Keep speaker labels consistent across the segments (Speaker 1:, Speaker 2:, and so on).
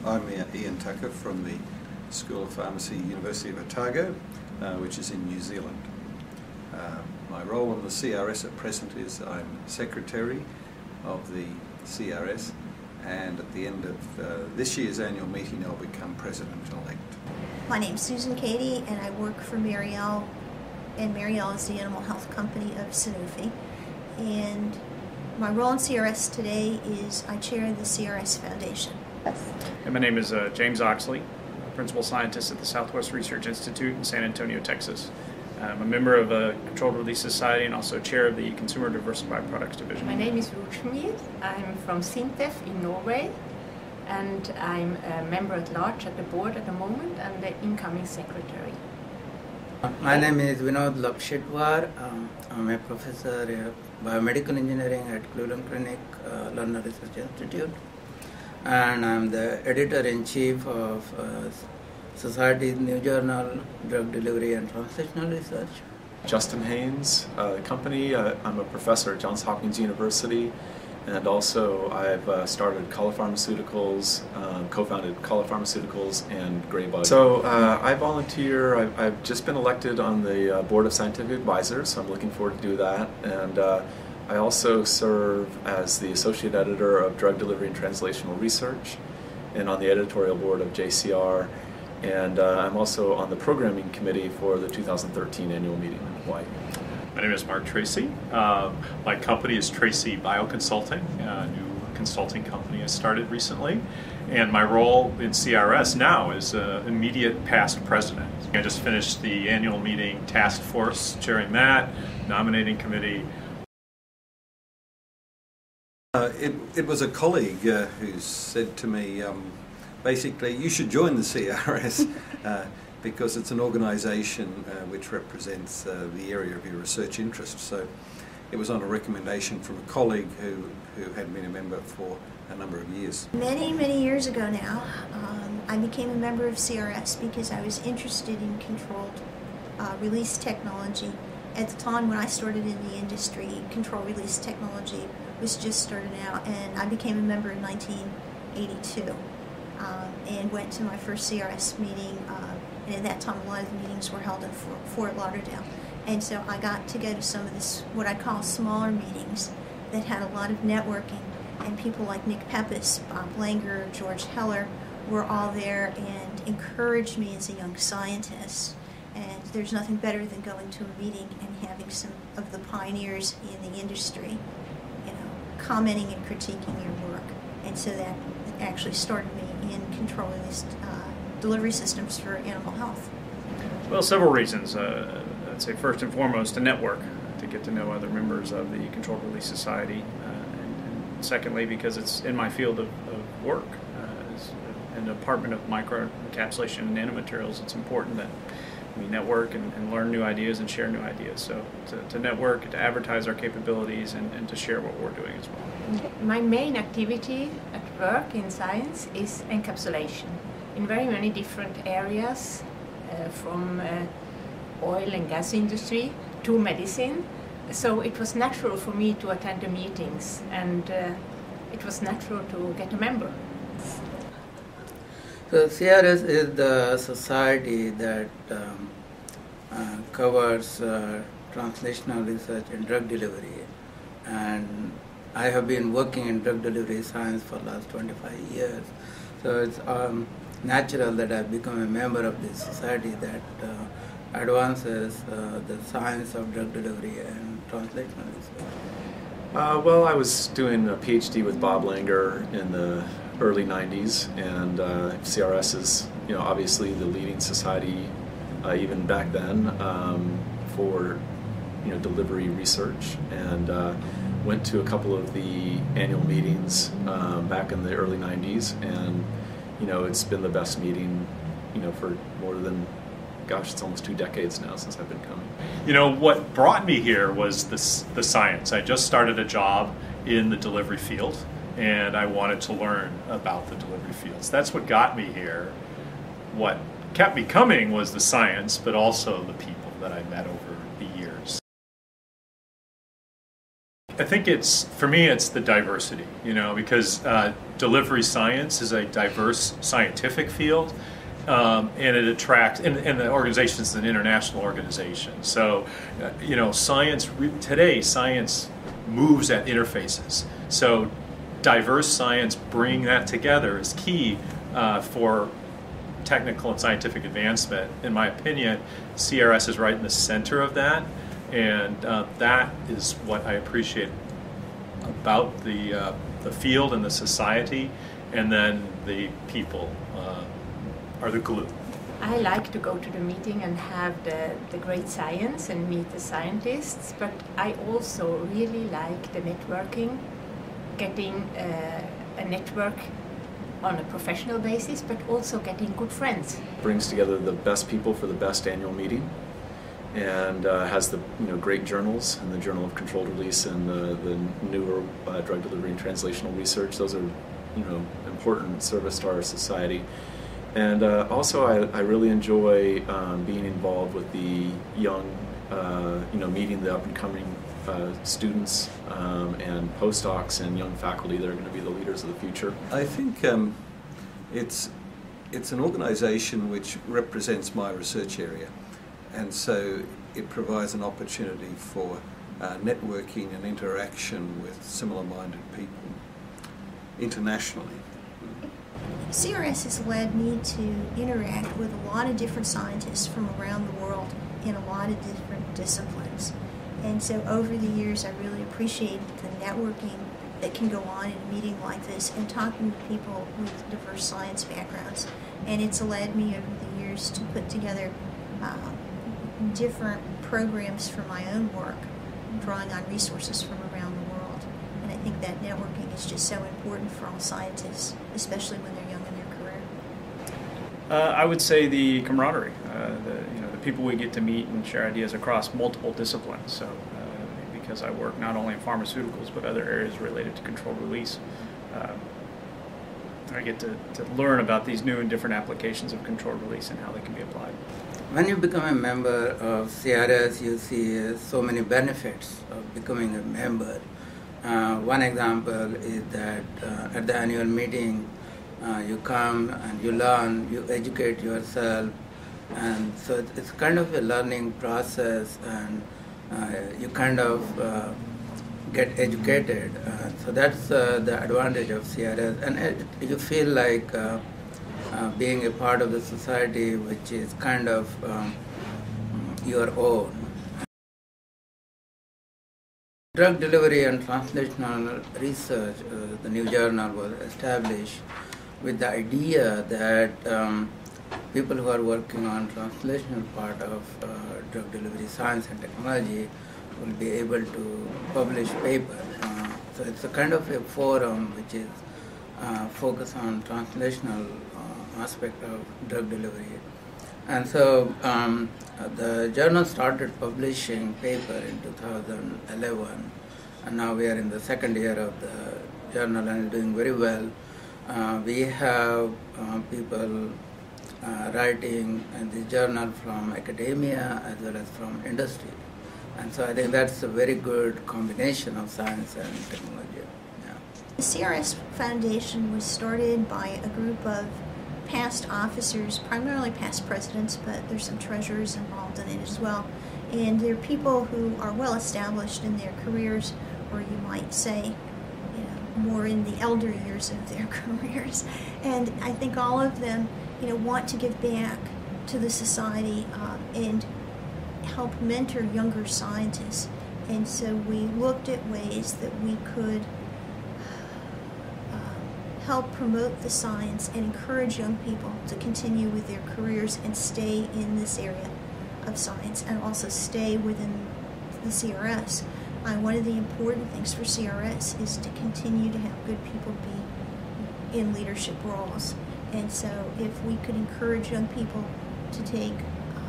Speaker 1: I'm Ian Tucker from the School of Pharmacy, University of Otago, which is in New Zealand. My role in the CRS at present is I'm Secretary of the CRS, and at the end of this year's annual meeting I'll become President-elect.
Speaker 2: My name's Susan Cady and I work for Marielle, and Marielle is the animal health company of Sanofi. And my role in CRS today is I chair the CRS Foundation.
Speaker 3: And my name is James Oxley, Principal Scientist at the Southwest Research Institute in San Antonio, Texas. I'm a member of a Controlled Release Society and also chair of the Consumer Diversified Products Division.
Speaker 4: My name is Ruth Schmid. I'm from Sintef in Norway, and I'm a member at large at the board at the moment and the incoming secretary.
Speaker 5: My name is Vinod Lakshitwar. I'm a professor of biomedical engineering at Cleveland Clinic Learner Research Institute, and I'm the editor-in-chief of Society's new journal, Drug Delivery and Translational Research.
Speaker 6: Justin Haynes, the company. I'm a professor at Johns Hopkins University, and also I've started Color Pharmaceuticals, co-founded Color Pharmaceuticals and Graybug. So I volunteer. I've just been elected on the Board of Scientific Advisors, so I'm looking forward to do that. And I also serve as the Associate Editor of Drug Delivery and Translational Research, and on the editorial board of JCR. And I'm also on the programming committee for the 2013 annual meeting in Hawaii.
Speaker 7: My name is Mark Tracy. My company is Tracy Bioconsulting, a new consulting company I started recently. And my role in CRS now is immediate past president. I just finished the annual meeting task force, chairing that, nominating committee.
Speaker 1: It was a colleague who said to me, basically, you should join the CRS because it's an organisation which represents the area of your research interest. So it was on a recommendation from a colleague who had been a member for a number of years.
Speaker 2: Many, many years ago now, I became a member of CRS because I was interested in controlled release technology. At the time when I started in the industry, controlled release technology was just starting out, and I became a member in 1982. And went to my first CRS meeting, and at that time a lot of the meetings were held in Fort Lauderdale. And so I got to go to some of this, what I call smaller meetings that had a lot of networking, and people like Nick Pepis, Bob Langer, George Heller were all there and encouraged me as a young scientist. And there's nothing better than going to a meeting and having some of the pioneers in the industry, commenting and critiquing your work. And so that actually started me in controlling these delivery systems for animal health.
Speaker 3: Well, several reasons. I'd say first and foremost, to network, to get to know other members of the Controlled Release Society. And secondly, because it's in my field of work. As in the Department of Microencapsulation and Nanomaterials, it's important that we network and learn new ideas and share new ideas. So to network, to advertise our capabilities, and to share what we're doing as well.
Speaker 4: My main activity at work in science is encapsulation in very many different areas, from oil and gas industry to medicine. So it was natural for me to attend the meetings, and it was natural to get a member.
Speaker 5: So CRS is the society that covers translational research and drug delivery, and I have been working in drug delivery science for the last 25 years. So it's natural that I've become a member of this society that advances the science of drug delivery and translational research.
Speaker 6: Well, I was doing a PhD with Bob Langer in the early 90s, and CRS is, obviously the leading society even back then for delivery research, and went to a couple of the annual meetings back in the early 90s, and it's been the best meeting for more than, gosh, it's almost 2 decades now since I've been coming.
Speaker 7: What brought me here was the science. I just started a job in the delivery field, and I wanted to learn about the delivery fields. That's what got me here. What kept me coming was the science, but also the people that I met over the years. I think it's, for me, it's the diversity, because delivery science is a diverse scientific field, and it attracts, and the organization is an international organization. So, today, science moves at interfaces. So diverse science, bringing that together is key for technical and scientific advancement. In my opinion, CRS is right in the center of that, and that is what I appreciate about the field and the society, and then the people are the glue.
Speaker 4: I like to go to the meeting and have the great science and meet the scientists, but I also really like the networking, getting a network on a professional basis, but also getting good friends.
Speaker 6: Brings together the best people for the best annual meeting, and has the great journals, and the Journal of Controlled Release and the newer drug delivery and translational research. Those are important service to our society. And also, I really enjoy being involved with the young, meeting the up-and-coming students and postdocs and young faculty that are going to be the leaders of the future.
Speaker 1: I think it's an organization which represents my research area, and so it provides an opportunity for networking and interaction with similar-minded people internationally.
Speaker 2: CRS has led me to interact with a lot of different scientists from around the world in a lot of different disciplines. And so over the years, I really appreciate the networking that can go on in a meeting like this and talking to people with diverse science backgrounds. And it's led me over the years to put together different programs for my own work, drawing on resources from around the world. And I think that networking is just so important for all scientists, especially when they're young in their career.
Speaker 3: I would say the camaraderie, the people we get to meet and share ideas across multiple disciplines. So, because I work not only in pharmaceuticals but other areas related to controlled release, I get to learn about these new and different applications of controlled release and how they can be applied.
Speaker 5: When you become a member of CRS, you see so many benefits of becoming a member. One example is that at the annual meeting, you come and you learn, you educate yourself, and so it's kind of a learning process, and you kind of get educated. So that's the advantage of CRS, and you feel like being a part of the society which is kind of your own. Drug delivery and translational research, the new journal was established with the idea that people who are working on translational part of drug delivery science and technology will be able to publish papers. So it's a kind of a forum which is focused on translational aspect of drug delivery. And so the journal started publishing paper in 2011, and now we are in the second year of the journal and doing very well. We have people writing in the journal from academia as well as from industry. And so I think that's a very good combination of science and technology. Yeah.
Speaker 2: The CRS Foundation was started by a group of past officers, primarily past presidents, but there's some treasurers involved in it as well. And they're people who are well established in their careers, or you might say, more in the elder years of their careers. And I think all of them, want to give back to the society and help mentor younger scientists. And so we looked at ways that we could help promote the science and encourage young people to continue with their careers and stay in this area of science and also stay within the CRS. One of the important things for CRS is to continue to have good people be in leadership roles. And so if we could encourage young people to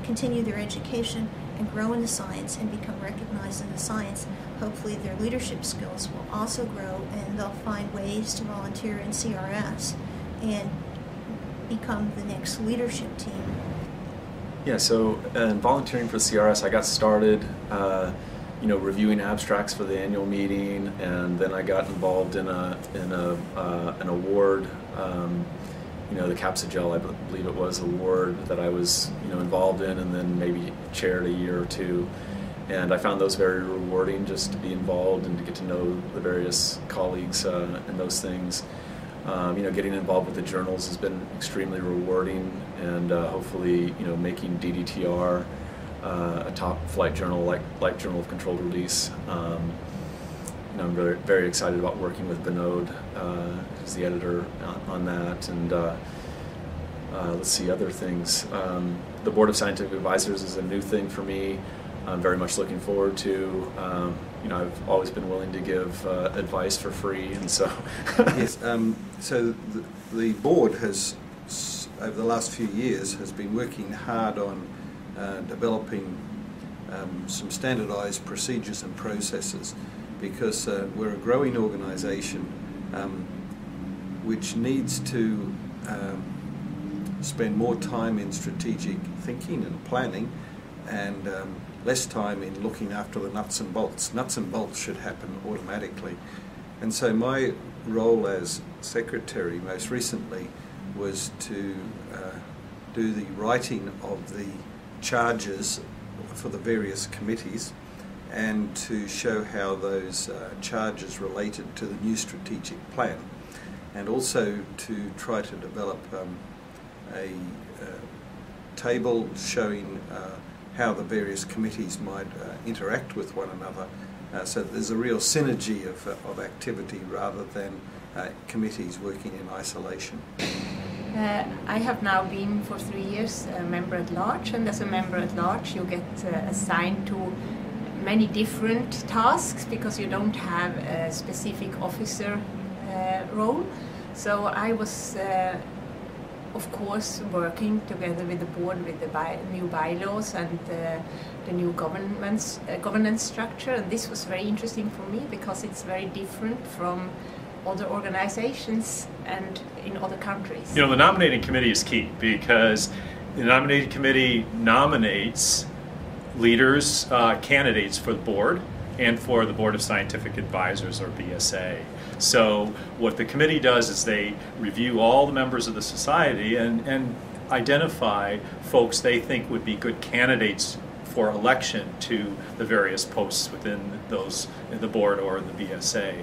Speaker 2: continue their education and grow in the science and become recognized in the science, hopefully their leadership skills will also grow and they'll find ways to volunteer in CRS and become the next leadership team.
Speaker 6: Yeah, so volunteering for CRS, I got started reviewing abstracts for the annual meeting, and then I got involved in an award, the Capsugel, I believe it was, award that I was involved in, and then maybe chaired a year or two. And I found those very rewarding, just to be involved and to get to know the various colleagues and those things. Getting involved with the journals has been extremely rewarding, and hopefully, making DDTR a top flight journal like Journal of Controlled Release. I'm very, very excited about working with Vinod, who's the editor on that, and let's see, other things. The Board of Scientific Advisors is a new thing for me. I'm very much looking forward to. I've always been willing to give advice for free, and so.
Speaker 1: Yes. So the board has, over the last few years, has been working hard on developing some standardised procedures and processes, because we're a growing organisation which needs to spend more time in strategic thinking and planning, and less time in looking after the nuts and bolts. Nuts and bolts should happen automatically. And so my role as secretary most recently was to do the writing of the charges for the various committees, and to show how those charges related to the new strategic plan, and also to try to develop a table showing how the various committees might interact with one another, so that there's a real synergy of activity rather than committees working in isolation.
Speaker 4: I have now been for 3 years a member at large, and as a member at large you get assigned to many different tasks because you don't have a specific officer role. So I was of course working together with the board with the new bylaws and the new governance structure, and this was very interesting for me because it's very different from other organizations and in other countries.
Speaker 7: The nominating committee is key, because the nominating committee nominates leaders, candidates for the board and for the Board of Scientific Advisors, or BSA. So what the committee does is they review all the members of the society and identify folks they think would be good candidates for election to the various posts within the board or the BSA.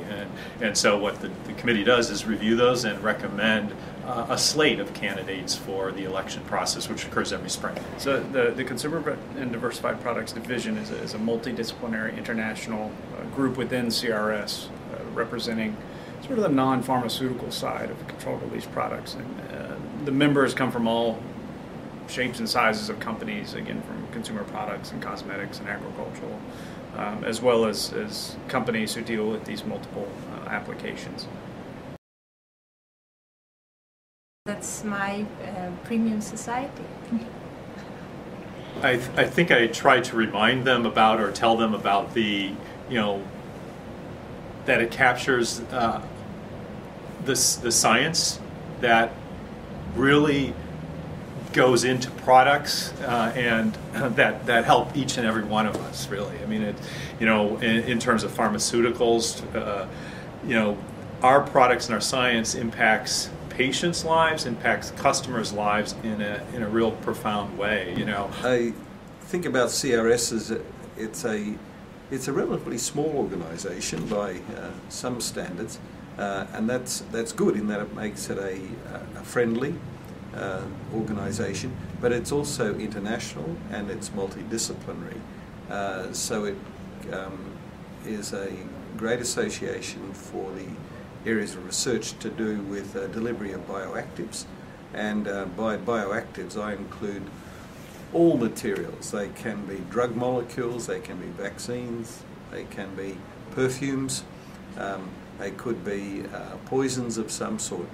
Speaker 7: And so what the committee does is review those and recommend a slate of candidates for the election process, which occurs every spring.
Speaker 3: So the Consumer and Diversified Products Division is a multidisciplinary international group within CRS, representing sort of the non-pharmaceutical side of controlled release products. And the members come from all shapes and sizes of companies, again from consumer products and cosmetics and agricultural, as well as companies who deal with these multiple applications.
Speaker 4: That's my premium society.
Speaker 7: I think I try to remind them about, or tell them about the, that it captures the science that really goes into products and that help each and every one of us, really. I mean, in terms of pharmaceuticals, our products and our science impacts patients' lives, impacts customers' lives in a real profound way.
Speaker 1: I think about CRS as it's a relatively small organisation by some standards, and that's good in that it makes it a friendly organisation, but it's also international and it's multidisciplinary. So it is a great association for the areas of research to do with delivery of bioactives, and by bioactives I include all materials. They can be drug molecules, they can be vaccines, they can be perfumes, they could be poisons of some sort.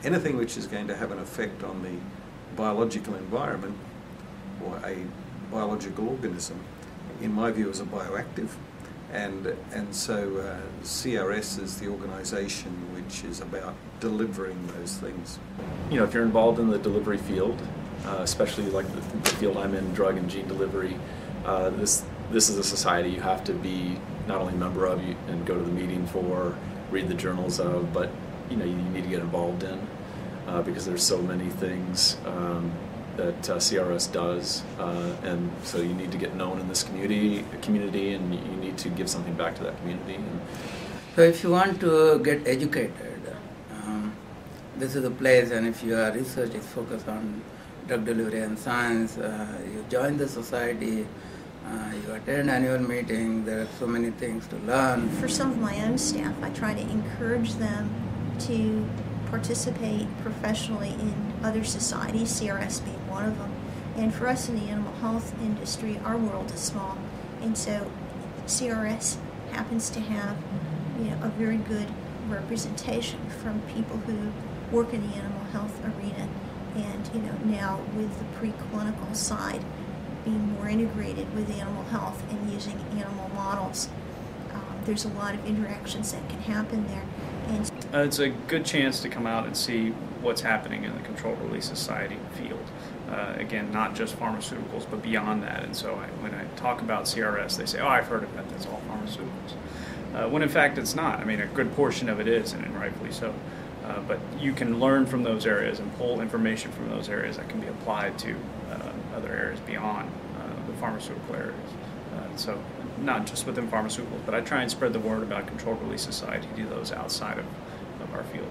Speaker 1: Anything which is going to have an effect on the biological environment or a biological organism, in my view, is a bioactive. And so CRS is the organisation which is about delivering those things.
Speaker 6: If you're involved in the delivery field, especially like the field I'm in, drug and gene delivery, this is a society you have to be not only a member of and go to the meeting for, read the journals of, but you need to get involved in because there's so many things that CRS does, and so you need to get known in this community, and you need to give something back to that community.
Speaker 5: So if you want to get educated, this is the place, and if your research is focused on drug delivery and science, you join the society, you attend annual meeting, there are so many things to learn.
Speaker 2: For some of my own staff, I try to encourage them to participate professionally in other societies, CRS being one of them. And for us in the animal health industry, our world is small, and so CRS happens to have a very good representation from people who work in the animal health arena, and now with the preclinical side being more integrated with animal health and using animal models, there's a lot of interactions that can happen there. And
Speaker 3: it's a good chance to come out and see what's happening in the controlled release society field. Again, not just pharmaceuticals, but beyond that. And so when I talk about CRS, they say, "Oh, I've heard of that. That's all pharmaceuticals." When in fact it's not. I mean, a good portion of it is, and rightfully so. But you can learn from those areas and pull information from those areas that can be applied to other areas beyond the pharmaceutical areas. So not just within pharmaceuticals, but I try and spread the word about controlled release society to those outside of our field.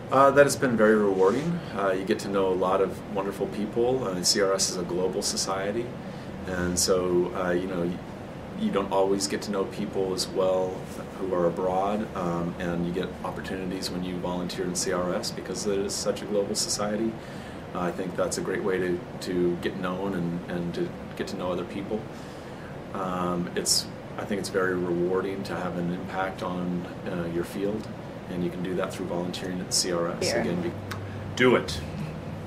Speaker 6: That has been very rewarding. You get to know a lot of wonderful people. CRS is a global society, and so you don't always get to know people as well who are abroad, and you get opportunities when you volunteer in CRS because it is such a global society. I think that's a great way to get known and to get to know other people. I think it's very rewarding to have an impact on your field, and you can do that through volunteering at CRS. Again,
Speaker 7: do it.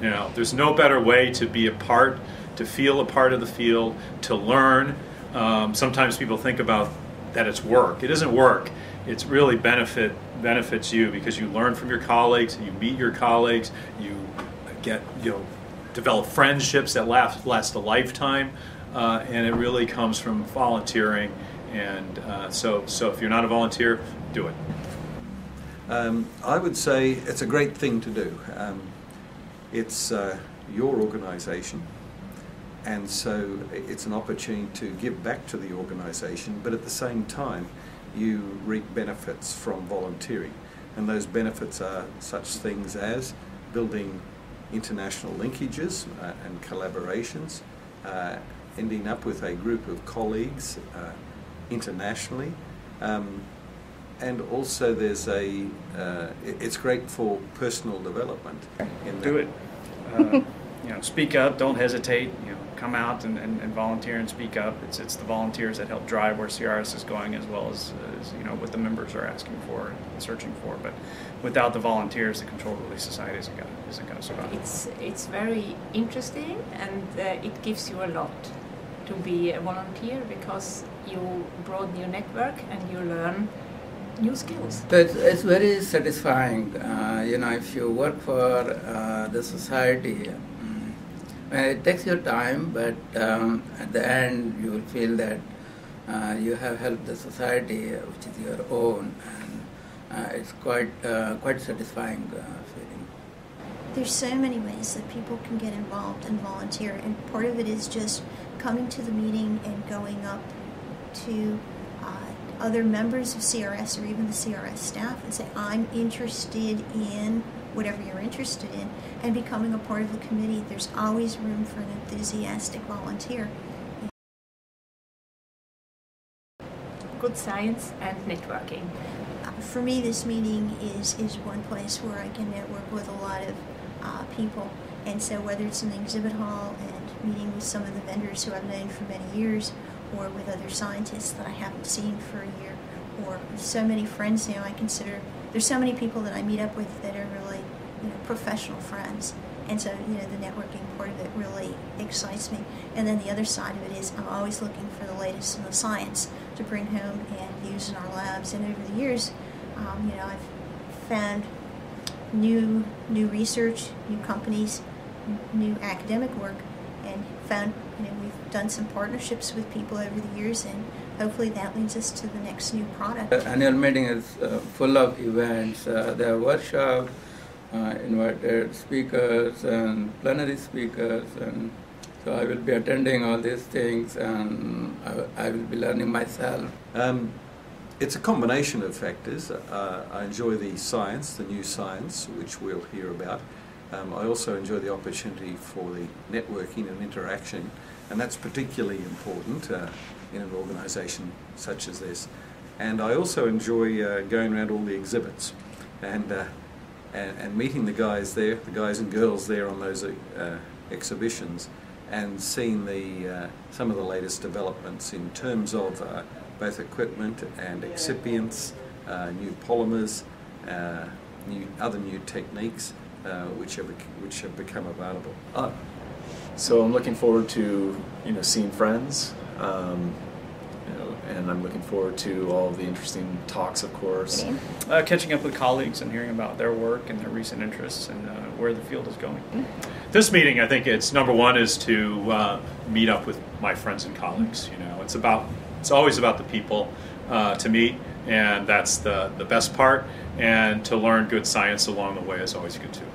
Speaker 7: There's no better way to be a part, to feel a part of the field, to learn. Sometimes people think about that it's work. It isn't work. It's really benefits you because you learn from your colleagues, you meet your colleagues, you develop friendships that last a lifetime, and it really comes from volunteering. And so if you're not a volunteer, do it.
Speaker 1: I would say it's a great thing to do. It's your organization, and so it's an opportunity to give back to the organization, but at the same time you reap benefits from volunteering, and those benefits are such things as building international linkages and collaborations, ending up with a group of colleagues internationally, and also there's it's great for personal development.
Speaker 3: Do it. Speak up, don't hesitate, come out and volunteer and speak up. It's the volunteers that help drive where CRS is going, as well as what the members are asking for and searching for. But without the volunteers, the Controlled Release Society isn't going to survive.
Speaker 4: It's very interesting, and it gives you a lot to be a volunteer because you broaden your network and you learn new skills.
Speaker 5: So it's very satisfying, if you work for the society. It takes your time, but at the end you will feel that you have helped the society, which is your own, and it's quite satisfying feeling.
Speaker 2: There's so many ways that people can get involved and volunteer, and part of it is just coming to the meeting and going up to other members of CRS or even the CRS staff and say, I'm interested in whatever you're interested in, and becoming a part of the committee. There's always room for an enthusiastic volunteer.
Speaker 4: Good science and networking.
Speaker 2: For me, this meeting is one place where I can network with a lot of people, and so whether it's in the exhibit hall and meeting with some of the vendors who I've known for many years, or with other scientists that I haven't seen for a year, or so many friends now I consider. There's so many people that I meet up with that are really, professional friends, and so the networking part of it really excites me. And then the other side of it is I'm always looking for the latest in the science to bring home and use in our labs. And over the years, I've found new research, new companies, new academic work, and found, we've done some partnerships with people over the years, and hopefully that leads us to the next new product.
Speaker 5: The annual meeting is full of events. There are workshops, invited speakers and plenary speakers, and so I will be attending all these things, and I will be learning myself.
Speaker 1: It's a combination of factors. I enjoy the science, the new science, which we'll hear about. I also enjoy the opportunity for the networking and interaction, and that's particularly important in an organisation such as this. And I also enjoy going around all the exhibits and meeting the guys there, the guys and girls there on those exhibitions, and seeing some of the latest developments in terms of both equipment and excipients, new polymers, other new techniques which have become available.
Speaker 6: So I'm looking forward to seeing friends, and I'm looking forward to all of the interesting talks, of course.
Speaker 3: Catching up with colleagues and hearing about their work and their recent interests and where the field is going. This meeting, I think it's number one is to meet up with my friends and colleagues. It's always about the people to meet, and that's the best part. And to learn good science along the way is always good too.